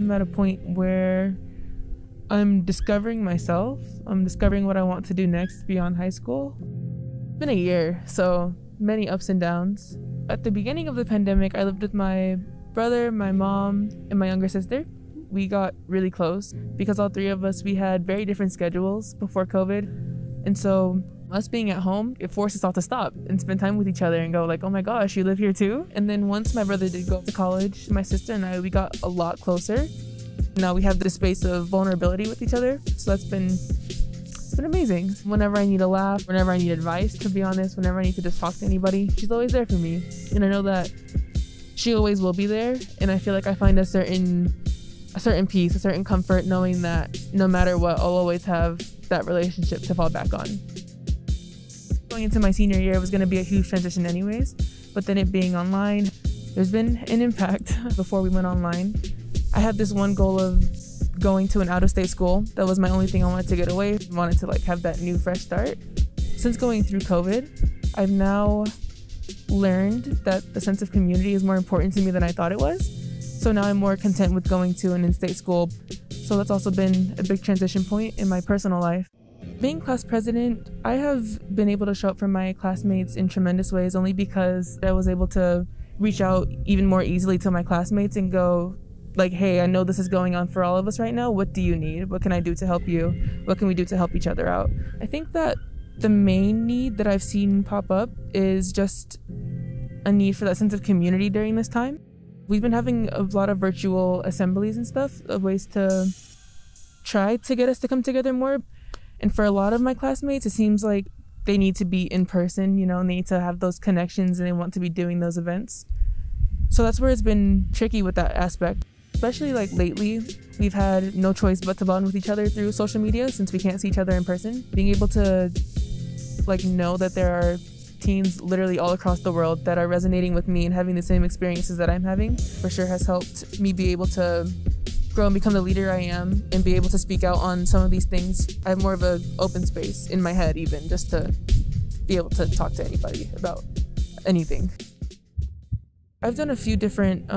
I'm at a point where I'm discovering myself. I'm discovering what I want to do next beyond high school. It's been a year, so many ups and downs. At the beginning of the pandemic, I lived with my brother, my mom, and my younger sister. We got really close because all three of us, we had very different schedules before COVID. And so us being at home, it forced us all to stop and spend time with each other and go like, oh my gosh, you live here too? And then once my brother did go to college, my sister and I, we got a lot closer. Now we have this space of vulnerability with each other. So it's been amazing. Whenever I need a laugh, whenever I need advice, to be honest, whenever I need to just talk to anybody, she's always there for me. And I know that she always will be there. And I feel like I find a certain peace, a certain comfort knowing that no matter what, I'll always have that relationship to fall back on. Going into my senior year was going to be a huge transition anyways, but then it being online, there's been an impact before we went online. I had this one goal of going to an out-of-state school. That was my only thing I wanted to get away. I wanted to have that new fresh start. Since going through COVID, I've now learned that the sense of community is more important to me than I thought it was. So now I'm more content with going to an in-state school. So that's also been a big transition point in my personal life. Being class president, I have been able to show up for my classmates in tremendous ways only because I was able to reach out even more easily to my classmates and go like, hey, I know this is going on for all of us right now. What do you need? What can I do to help you? What can we do to help each other out? I think that the main need that I've seen pop up is just a need for that sense of community during this time. We've been having a lot of virtual assemblies and stuff, of ways to try to get us to come together more. And for a lot of my classmates, it seems like they need to be in person, you know, and they need to have those connections and they want to be doing those events. So that's where it's been tricky with that aspect. Especially lately, we've had no choice but to bond with each other through social media since we can't see each other in person. Being able to know that there are teens literally all across the world that are resonating with me and having the same experiences that I'm having for sure has helped me be able to grow and become the leader I am and be able to speak out on some of these things. I have more of an open space in my head even just to be able to talk to anybody about anything. I've done a few different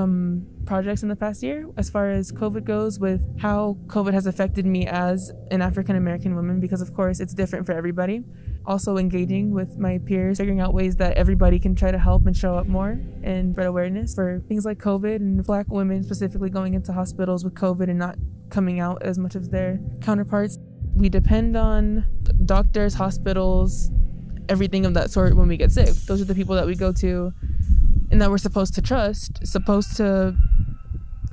projects in the past year as far as COVID goes, with how COVID has affected me as an African-American woman, because of course it's different for everybody. Also engaging with my peers, figuring out ways that everybody can try to help and show up more and spread awareness for things like COVID, and Black women specifically going into hospitals with COVID and not coming out as much as their counterparts. We depend on doctors, hospitals, everything of that sort when we get sick. Those are the people that we go to and that we're supposed to trust, supposed to,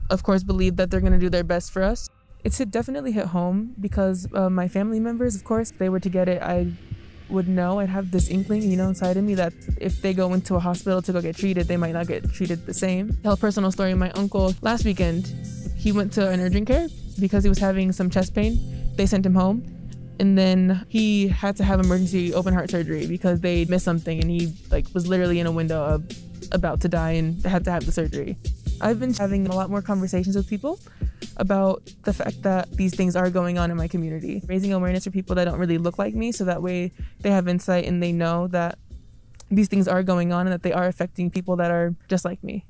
of course, believe that they're going to do their best for us. It's definitely hit home because my family members, of course, if they were to get it, I would know. I'd have this inkling, inside of me that if they go into a hospital to go get treated, they might not get treated the same. Tell a personal story. My uncle, last weekend, he went to an urgent care because he was having some chest pain. They sent him home. And then he had to have emergency open heart surgery because they missed something, and he was literally in a window of about to die and had to have the surgery. I've been having a lot more conversations with people about the fact that these things are going on in my community. Raising awareness for people that don't really look like me, so that way they have insight and they know that these things are going on and that they are affecting people that are just like me.